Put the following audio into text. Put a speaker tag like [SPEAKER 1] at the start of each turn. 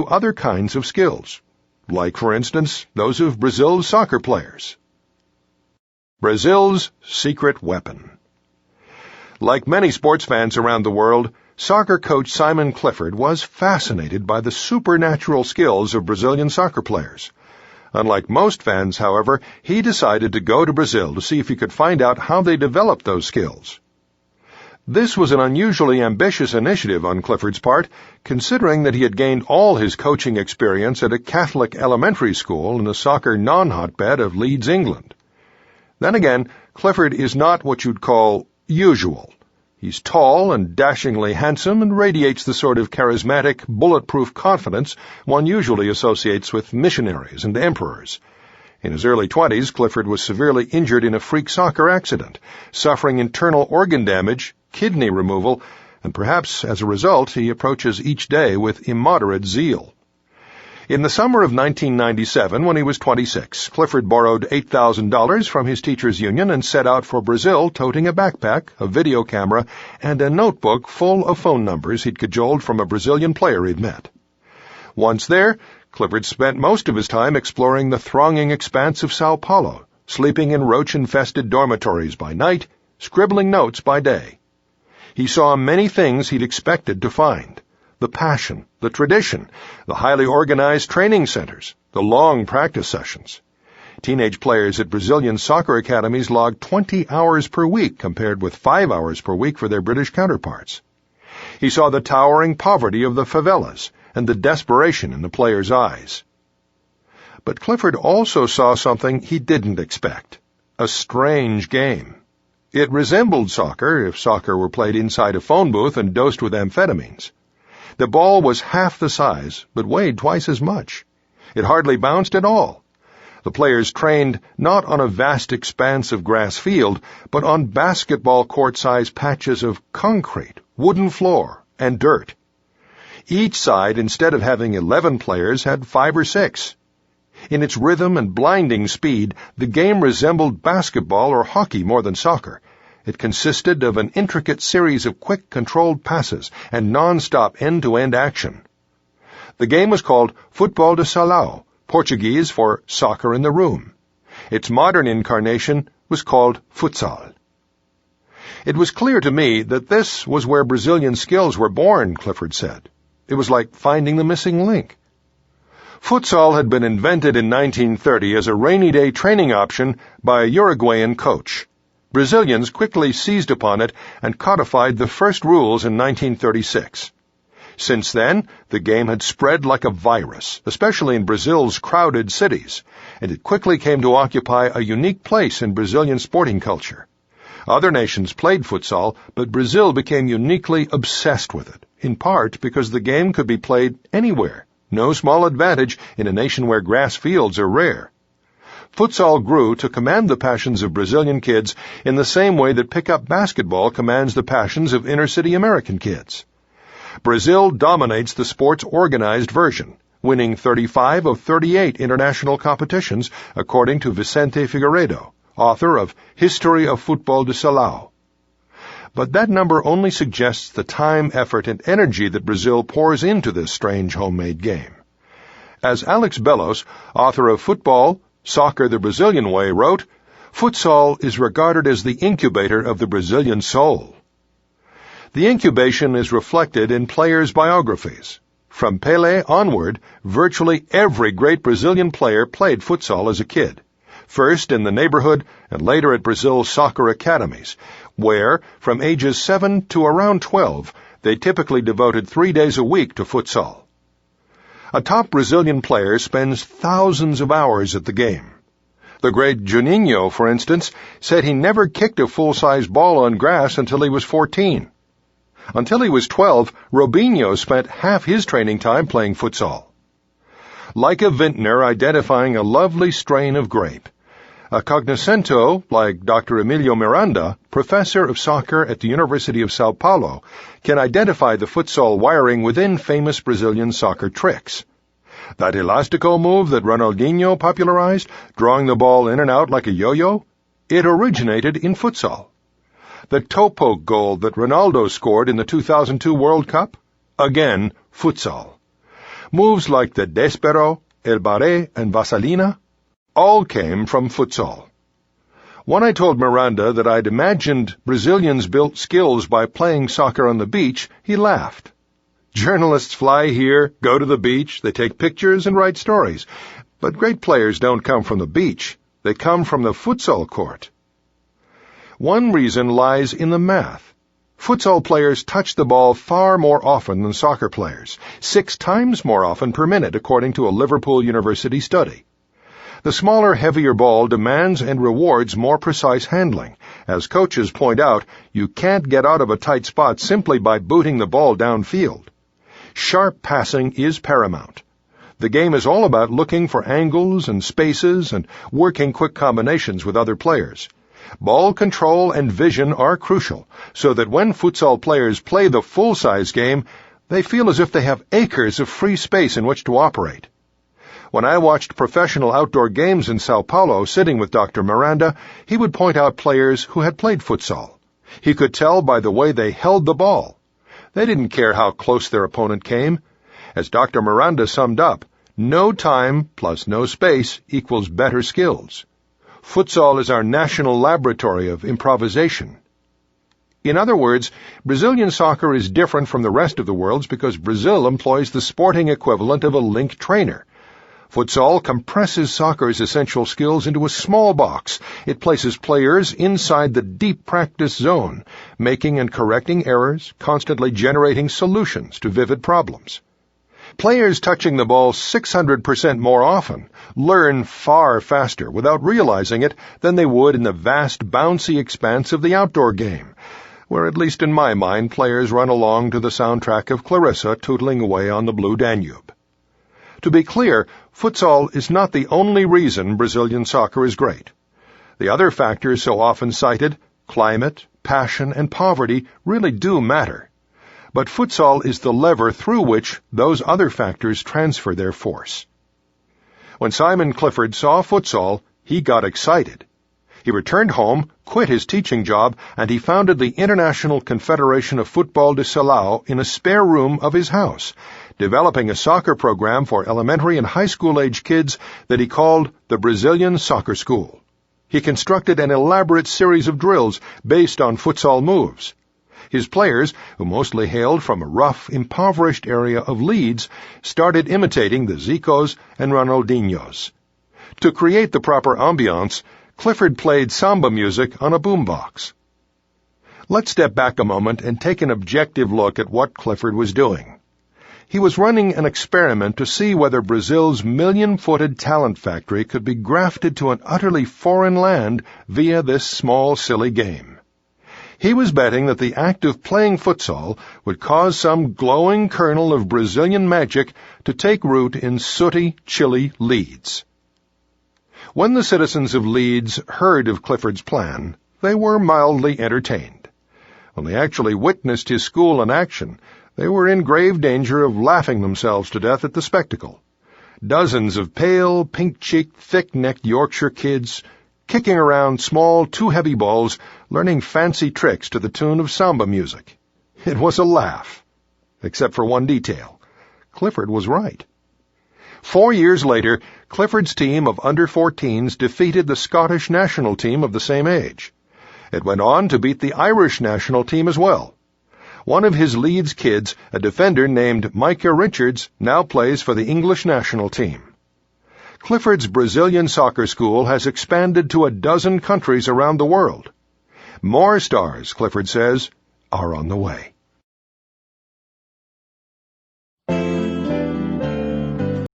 [SPEAKER 1] other kinds of skills, like, for instance, those of Brazil's soccer players. Brazil's secret weapon. Like many sports fans around the world, soccer coach Simon Clifford was fascinated by the supernatural skills of Brazilian soccer players. Unlike most fans, however, he decided to go to Brazil to see if he could find out how they developed those skills. This was an unusually ambitious initiative on Clifford's part, considering that he had gained all his coaching experience at a Catholic elementary school in the soccer non-hotbed of Leeds, England. Then again, Clifford is not what you'd call usual. He's tall and dashingly handsome and radiates the sort of charismatic, bulletproof confidence one usually associates with missionaries and emperors. In his early 20s, Clifford was severely injured in a freak soccer accident, suffering internal organ damage, kidney removal, and perhaps as a result he approaches each day with immoderate zeal. In the summer of 1997, when he was 26, Clifford borrowed $8,000 from his teachers' union and set out for Brazil, toting a backpack, a video camera, and a notebook full of phone numbers he'd cajoled from a Brazilian player he'd met. Once there, Clifford spent most of his time exploring the thronging expanse of Sao Paulo, sleeping in roach-infested dormitories by night, scribbling notes by day. He saw many things he'd expected to find: the passion, the tradition, the highly organized training centers, the long practice sessions. Teenage players at Brazilian soccer academies logged 20 hours per week compared with 5 hours per week for their British counterparts. He saw the towering poverty of the favelas and the desperation in the players' eyes. But Clifford also saw something he didn't expect: a strange game. It resembled soccer if soccer were played inside a phone booth and dosed with amphetamines. The ball was half the size, but weighed twice as much. It hardly bounced at all. The players trained not on a vast expanse of grass field, but on basketball court-sized patches of concrete, wooden floor, and dirt. Each side, instead of having 11 players, had 5 or 6. In its rhythm and blinding speed, the game resembled basketball or hockey more than soccer. It consisted of an intricate series of quick, controlled passes and non-stop end-to-end action. The game was called Futebol de Salão, Portuguese for soccer in the room. Its modern incarnation was called Futsal. It was clear to me that this was where Brazilian skills were born, Clifford said. It was like finding the missing link. Futsal had been invented in 1930 as a rainy-day training option by a Uruguayan coach. Brazilians quickly seized upon it and codified the first rules in 1936. Since then, the game had spread like a virus, especially in Brazil's crowded cities, and it quickly came to occupy a unique place in Brazilian sporting culture. Other nations played futsal, but Brazil became uniquely obsessed with it, in part because the game could be played anywhere. No small advantage in a nation where grass fields are rare. Futsal grew to command the passions of Brazilian kids in the same way that pickup basketball commands the passions of inner-city American kids. Brazil dominates the sport's organized version, winning 35 of 38 international competitions, according to Vicente Figueiredo, author of History of Futebol de Salão. But that number only suggests the time, effort, and energy that Brazil pours into this strange homemade game. As Alex Bellos, author of Football, Soccer the Brazilian Way, wrote, "Futsal is regarded as the incubator of the Brazilian soul." The incubation is reflected in players' biographies. From Pelé onward, virtually every great Brazilian player played futsal as a kid, first in the neighborhood and later at Brazil's soccer academies, where, from ages 7 to around 12, they typically devoted 3 days a week to futsal. A top Brazilian player spends thousands of hours at the game. The great Juninho, for instance, said he never kicked a full-size ball on grass until he was 14. Until he was 12, Robinho spent half his training time playing futsal. Like a vintner identifying a lovely strain of grape, a cognoscento, like Dr. Emilio Miranda, professor of soccer at the University of Sao Paulo, can identify the futsal wiring within famous Brazilian soccer tricks. That elastico move that Ronaldinho popularized, drawing the ball in and out like a yo-yo, it originated in futsal. The topo goal that Ronaldo scored in the 2002 World Cup, again, futsal. Moves like the despero, el barré, and vaselina all came from futsal. When I told Miranda that I'd imagined Brazilians built skills by playing soccer on the beach, he laughed. Journalists fly here, go to the beach, they take pictures and write stories. But great players don't come from the beach. They come from the futsal court. One reason lies in the math. Futsal players touch the ball far more often than soccer players, 6 times more often per minute, according to a Liverpool University study. The smaller, heavier ball demands and rewards more precise handling. As coaches point out, you can't get out of a tight spot simply by booting the ball downfield. Sharp passing is paramount. The game is all about looking for angles and spaces and working quick combinations with other players. Ball control and vision are crucial, so that when futsal players play the full-size game, they feel as if they have acres of free space in which to operate. When I watched professional outdoor games in Sao Paulo sitting with Dr. Miranda, he would point out players who had played futsal. He could tell by the way they held the ball. They didn't care how close their opponent came. As Dr. Miranda summed up, no time plus no space equals better skills. Futsal is our national laboratory of improvisation. In other words, Brazilian soccer is different from the rest of the world's because Brazil employs the sporting equivalent of a link trainer. Futsal compresses soccer's essential skills into a small box. It places players inside the deep practice zone, making and correcting errors, constantly generating solutions to vivid problems. Players touching the ball 600% more often learn far faster without realizing it than they would in the vast bouncy expanse of the outdoor game, where at least in my mind players run along to the soundtrack of Clarissa tootling away on the blue Danube. To be clear, futsal is not the only reason Brazilian soccer is great. The other factors so often cited, climate, passion, and poverty, really do matter. But futsal is the lever through which those other factors transfer their force. When Simon Clifford saw futsal, he got excited. He returned home, quit his teaching job, and he founded the International Confederation of Futebol de Salão in a spare room of his house, developing a soccer program for elementary and high school-age kids that he called the Brazilian Soccer School. He constructed an elaborate series of drills based on futsal moves. His players, who mostly hailed from a rough, impoverished area of Leeds, started imitating the Zicos and Ronaldinhos. To create the proper ambiance, Clifford played samba music on a boombox. Let's step back a moment and take an objective look at what Clifford was doing. He was running an experiment to see whether Brazil's million-footed talent factory could be grafted to an utterly foreign land via this small, silly game. He was betting that the act of playing futsal would cause some glowing kernel of Brazilian magic to take root in sooty, chilly Leeds. When the citizens of Leeds heard of Clifford's plan, they were mildly entertained. When they actually witnessed his school in action, they were in grave danger of laughing themselves to death at the spectacle. Dozens of pale, pink-cheeked, thick-necked Yorkshire kids kicking around small, too-heavy balls, learning fancy tricks to the tune of samba music. It was a laugh. Except for one detail. Clifford was right. 4 years later, Clifford's team of under-14s defeated the Scottish national team of the same age. It went on to beat the Irish national team as well. One of his Leeds kids, a defender named Micah Richards, now plays for the English national team. Clifford's Brazilian soccer school has expanded to 12 countries around the world. More stars, Clifford says, are on the way.